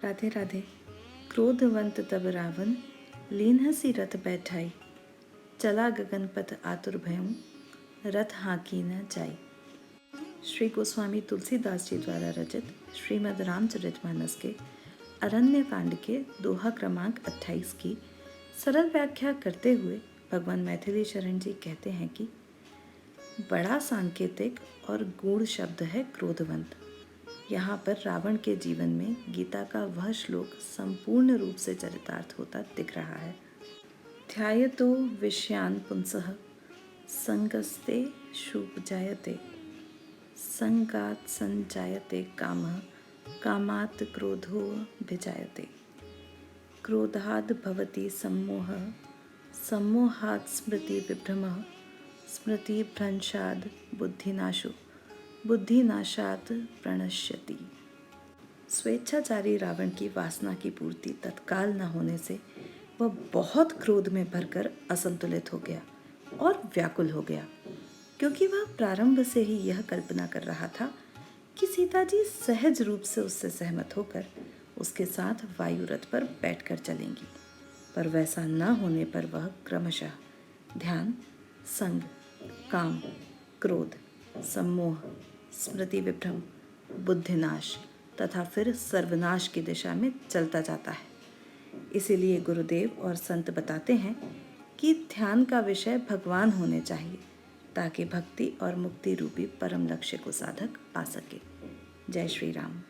राधे राधे। क्रोधवंत तब रावण, लीन हसी रथ बैठाई, चला गगनपथ आतुर भयं, रथ हाँकी न जाई। श्री गोस्वामी तुलसीदास जी द्वारा रचित श्रीमद् रामचरितमानस के अरण्य कांड के दोहा क्रमांक 28 की सरल व्याख्या करते हुए भगवान मैथिली शरण जी कहते हैं कि बड़ा सांकेतिक और गूढ़ शब्द है क्रोधवंत। यहाँ पर रावण के जीवन में गीता का वह श्लोक संपूर्ण रूप से चरितार्थ होता दिख रहा है। ध्यायतो विषयान् पुंसः संगस्ते शुपजायते, संगात् संजायते कामः, कामात् क्रोधो भिजायते, क्रोधाद् भवति सम्मोहः, सम्मोहात् स्मृति विभ्रमः, स्मृति भ्रंशाद् बुद्धिनाशो, बुद्धिनाशात् प्रणश्यति। स्वेच्छाचारी रावण की वासना की पूर्ति तत्काल न होने से वह बहुत क्रोध में भरकर असंतुलित हो गया और व्याकुल हो गया, क्योंकि वह प्रारंभ से ही यह कल्पना कर रहा था कि सीता जी सहज रूप से उससे सहमत होकर उसके साथ वायु रथ पर बैठकर चलेंगी, पर वैसा न होने पर वह क्रमशः ध्यान, संग, काम, क्रोध, सम्मोह, स्मृति विभ्रम, बुद्धिनाश तथा फिर सर्वनाश की दिशा में चलता जाता है। इसीलिए गुरुदेव और संत बताते हैं कि ध्यान का विषय भगवान होने चाहिए, ताकि भक्ति और मुक्ति रूपी परम लक्ष्य को साधक पा सके। जय श्री राम।